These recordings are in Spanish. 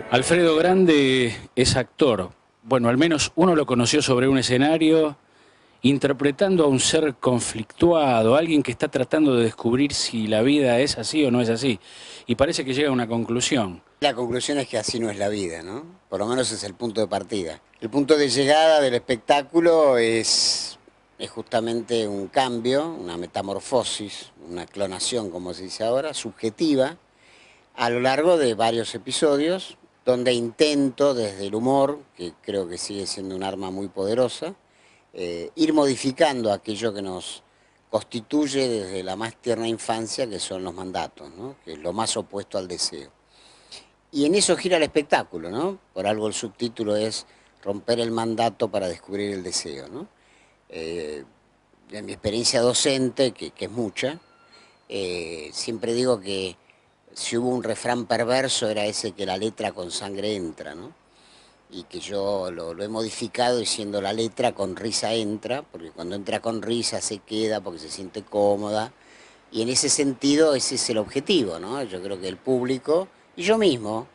Alfredo Grande es actor. Bueno, al menos uno lo conoció sobre un escenario interpretando a un ser conflictuado, alguien que está tratando de descubrir si la vida es así o no es así. Y parece que llega a una conclusión. La conclusión es que así no es la vida, ¿no? Por lo menos es el punto de partida. El punto de llegada del espectáculo es justamente un cambio, una metamorfosis, una clonación, como se dice ahora, subjetiva, a lo largo de varios episodios, donde intento desde el humor, que creo que sigue siendo un arma muy poderosa, ir modificando aquello que nos constituye desde la más tierna infancia, que son los mandatos, ¿no? Que es lo más opuesto al deseo. Y en eso gira el espectáculo, ¿no? Por algo el subtítulo es romper el mandato para descubrir el deseo, ¿no? En mi experiencia docente, que es mucha, siempre digo que si hubo un refrán perverso era ese que la letra con sangre entra, ¿no? Y que yo lo he modificado diciendo la letra con risa entra, porque cuando entra con risa se queda porque se siente cómoda. Y en ese sentido ese es el objetivo, ¿no? Yo creo que el público y yo mismo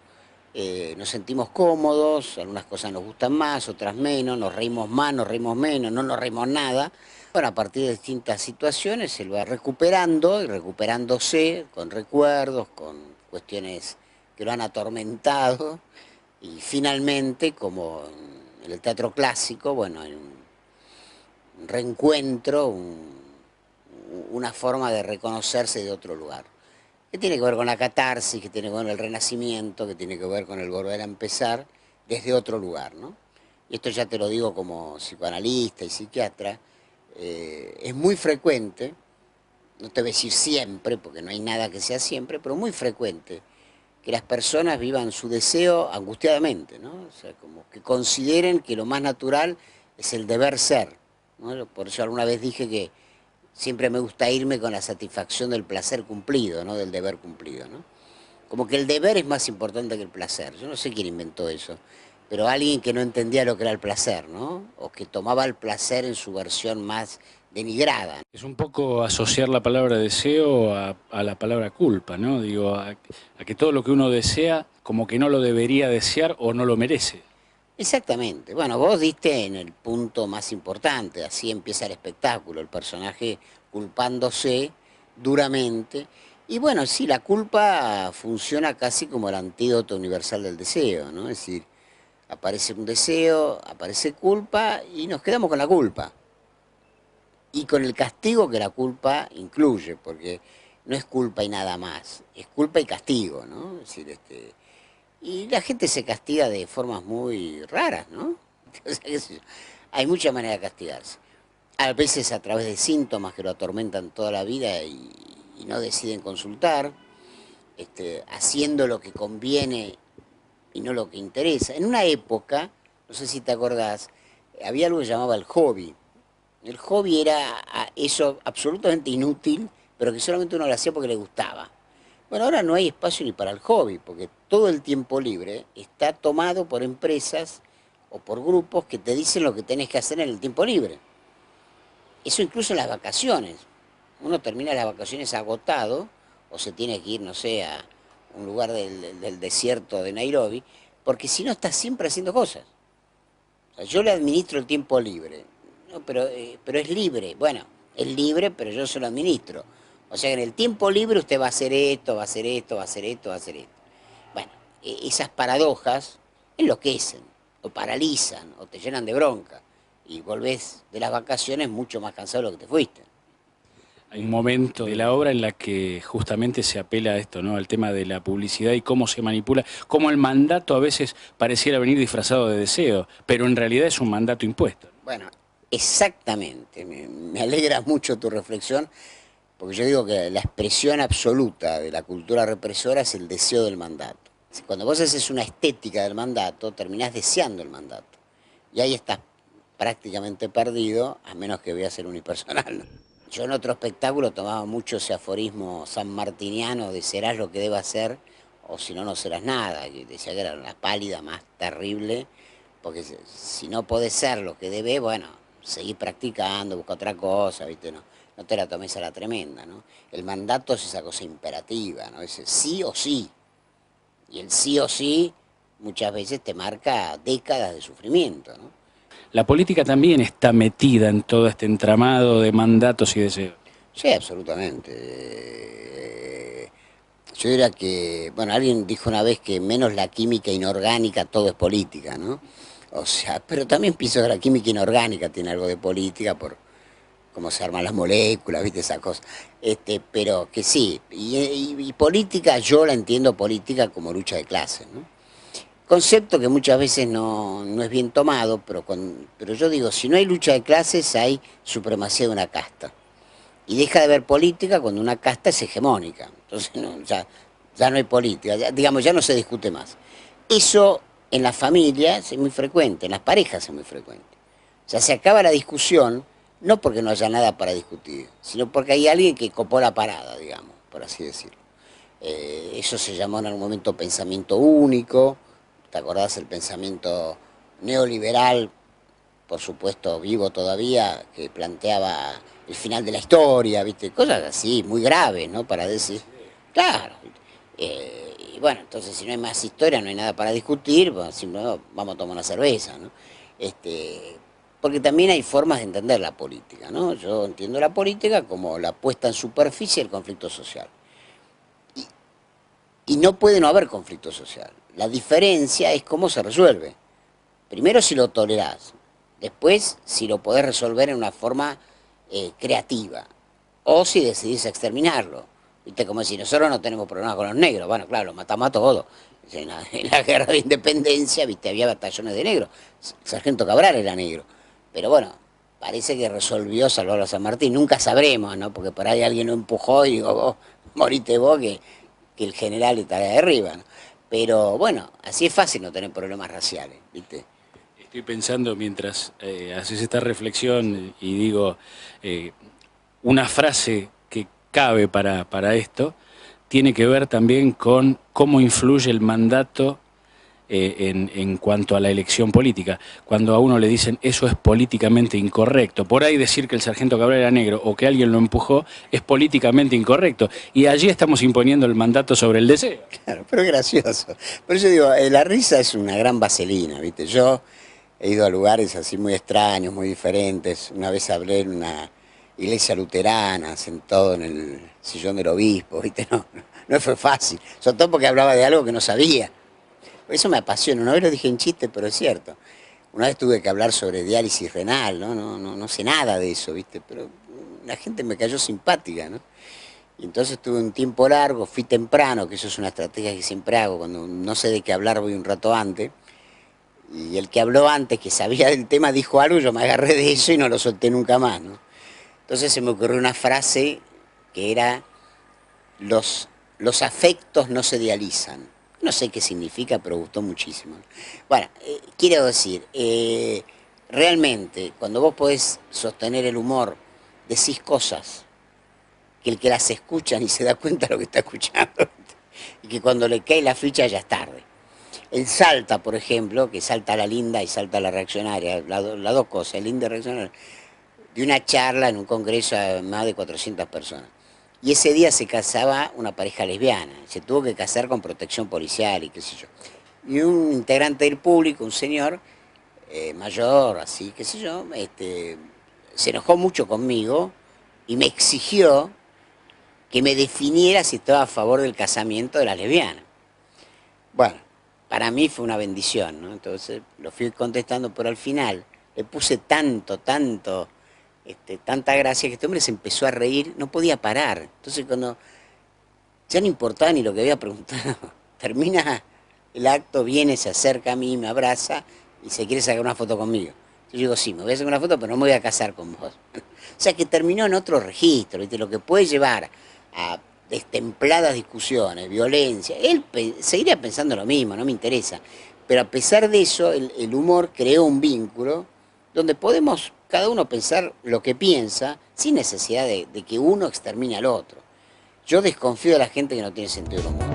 nos sentimos cómodos, algunas cosas nos gustan más, otras menos, nos reímos más, nos reímos menos, no nos reímos nada. Bueno, a partir de distintas situaciones se va recuperando y recuperándose con recuerdos, con cuestiones que lo han atormentado y finalmente, como en el teatro clásico, bueno, hay un reencuentro, una forma de reconocerse de otro lugar que tiene que ver con la catarsis, que tiene que ver con el renacimiento, que tiene que ver con el volver a empezar desde otro lugar, ¿no? Y esto ya te lo digo como psicoanalista y psiquiatra, es muy frecuente, no te voy a decir siempre, porque no hay nada que sea siempre, pero muy frecuente, que las personas vivan su deseo angustiadamente, ¿no? O sea, como que consideren que lo más natural es el deber ser, ¿no? Por eso alguna vez dije que siempre me gusta irme con la satisfacción del placer cumplido, ¿no? Del deber cumplido, ¿no? Como que el deber es más importante que el placer. Yo no sé quién inventó eso, pero alguien que no entendía lo que era el placer, ¿no? O que tomaba el placer en su versión más denigrada. Es un poco asociar la palabra deseo a la palabra culpa, ¿no? Digo, a que todo lo que uno desea como que no lo debería desear o no lo merece. Exactamente. Bueno, vos diste en el punto más importante, así empieza el espectáculo, el personaje culpándose duramente. Y bueno, sí, la culpa funciona casi como el antídoto universal del deseo, ¿no? Es decir, aparece un deseo, aparece culpa y nos quedamos con la culpa. Y con el castigo que la culpa incluye, porque no es culpa y nada más, es culpa y castigo, ¿no? Es decir, y la gente se castiga de formas muy raras, ¿no? O sea, qué sé yo, hay muchas maneras de castigarse. A veces a través de síntomas que lo atormentan toda la vida y no deciden consultar, haciendo lo que conviene y no lo que interesa. En una época, no sé si te acordás, había algo que llamaba el hobby. El hobby era eso absolutamente inútil, pero que solamente uno lo hacía porque le gustaba. Bueno, ahora no hay espacio ni para el hobby, porque todo el tiempo libre está tomado por empresas o por grupos que te dicen lo que tenés que hacer en el tiempo libre. Eso incluso en las vacaciones. Uno termina las vacaciones agotado o se tiene que ir, no sé, a un lugar del desierto de Nairobi, porque si no estás siempre haciendo cosas. O sea, yo le administro el tiempo libre, no, pero es libre. Bueno, es libre, pero yo se lo administro. O sea que en el tiempo libre usted va a hacer esto, va a hacer esto, va a hacer esto, va a hacer esto. Bueno, esas paradojas enloquecen, o paralizan, o te llenan de bronca. Y volvés de las vacaciones mucho más cansado de lo que te fuiste. Hay un momento de la obra en la que justamente se apela a esto, ¿no? Al tema de la publicidad y cómo se manipula, cómo el mandato a veces pareciera venir disfrazado de deseo, pero en realidad es un mandato impuesto. Bueno, exactamente. Me alegra mucho tu reflexión, porque yo digo que la expresión absoluta de la cultura represora es el deseo del mandato. Cuando vos haces una estética del mandato, terminás deseando el mandato. Y ahí estás prácticamente perdido, a menos que veas el unipersonal, ¿no? Yo en otro espectáculo tomaba mucho ese aforismo sanmartiniano de serás lo que debas ser, o si no, no serás nada. Y decía que era la pálida más terrible, porque si no podés ser lo que debes, bueno, seguís practicando, busca otra cosa, ¿viste? No, no te la tomes a la tremenda, ¿no? El mandato es esa cosa imperativa, ¿no? Ese sí o sí. Y el sí o sí muchas veces te marca décadas de sufrimiento, ¿no? La política también está metida en todo este entramado de mandatos y deseos. Sí, absolutamente. Yo diría que, bueno, alguien dijo una vez que menos la química inorgánica, todo es política, ¿no? O sea, pero también pienso que la química inorgánica tiene algo de política por cómo se arman las moléculas, ¿viste? Esa cosa. Pero que sí, y política, yo la entiendo política como lucha de clases, ¿no? Concepto que muchas veces no es bien tomado, pero yo digo, si no hay lucha de clases, hay supremacía de una casta. Y deja de haber política cuando una casta es hegemónica. Entonces ya no hay política, digamos, ya no se discute más. Eso en las familias es muy frecuente, en las parejas es muy frecuente. O sea, se acaba la discusión, no porque no haya nada para discutir, sino porque hay alguien que copó la parada, digamos, por así decirlo. Eso se llamó en algún momento pensamiento único. ¿Te acordás el pensamiento neoliberal, por supuesto vivo todavía, que planteaba el final de la historia, ¿viste? Cosas así, muy graves, ¿no? Para decir, claro. Y bueno, entonces si no hay más historia, no hay nada para discutir, bueno, si no, vamos a tomar una cerveza, ¿no? Porque también hay formas de entender la política, ¿no? Yo entiendo la política como la puesta en superficie del conflicto social. Y no puede no haber conflicto social. La diferencia es cómo se resuelve. Primero si lo tolerás, después si lo podés resolver en una forma creativa, o si decidís exterminarlo. ¿Viste? Como si nosotros no tenemos problemas con los negros. Bueno, claro, los matamos a todos. En la guerra de independencia, ¿viste? Había batallones de negros. El sargento Cabral era negro. Pero bueno, parece que resolvió salvarlo a San Martín. Nunca sabremos, ¿no? Porque por ahí alguien lo empujó y digo, vos, morite vos, que el general está de arriba, ¿no? Pero bueno, así es fácil no tener problemas raciales, ¿viste? Estoy pensando mientras haces esta reflexión y digo, una frase que cabe para esto tiene que ver también con cómo influye el mandato en cuanto a la elección política. Cuando a uno le dicen eso es políticamente incorrecto, por ahí decir que el sargento Cabral era negro o que alguien lo empujó es políticamente incorrecto. Y allí estamos imponiendo el mandato sobre el deseo. Claro, pero es gracioso. Por eso digo, la risa es una gran vaselina, ¿viste? Yo he ido a lugares así muy extraños, muy diferentes. Una vez hablé en una iglesia luterana, sentado en el sillón del obispo, ¿viste? No fue fácil, sobre todo porque hablaba de algo que no sabía. Eso me apasiona, una vez lo dije en chiste, pero es cierto. Una vez tuve que hablar sobre diálisis renal, no sé nada de eso, ¿viste? Pero la gente me cayó simpática, ¿no? Y entonces tuve un tiempo largo, fui temprano, que eso es una estrategia que siempre hago, cuando no sé de qué hablar voy un rato antes. Y el que habló antes, que sabía del tema, dijo algo, yo me agarré de eso y no lo solté nunca más, ¿no? Entonces se me ocurrió una frase que era, los afectos no se dializan. No sé qué significa, pero gustó muchísimo. Bueno, quiero decir, realmente, cuando vos podés sostener el humor, decís cosas que el que las escucha ni se da cuenta de lo que está escuchando. Y que cuando le cae la ficha ya es tarde. El Salta, por ejemplo, que salta la linda y salta la reaccionaria, las dos cosas, linda y reaccionaria, de una charla en un congreso a más de 400 personas. Y ese día se casaba una pareja lesbiana, se tuvo que casar con protección policial y qué sé yo. Y un integrante del público, un señor mayor, así, qué sé yo, se enojó mucho conmigo y me exigió que me definiera si estaba a favor del casamiento de las lesbianas. Bueno, para mí fue una bendición, ¿no? Entonces lo fui contestando, pero al final le puse tanta gracia que este hombre se empezó a reír, no podía parar. Entonces cuando ya no importaba ni lo que había preguntado, termina el acto, viene, se acerca a mí, me abraza y se quiere sacar una foto conmigo. Yo digo, sí, me voy a sacar una foto, pero no me voy a casar con vos. O sea que terminó en otro registro, ¿viste? Lo que puede llevar a destempladas discusiones, violencia. Él seguiría pensando lo mismo, no me interesa. Pero a pesar de eso, el humor creó un vínculo donde podemos cada uno pensar lo que piensa sin necesidad de que uno extermine al otro. Yo desconfío de la gente que no tiene sentido del humor.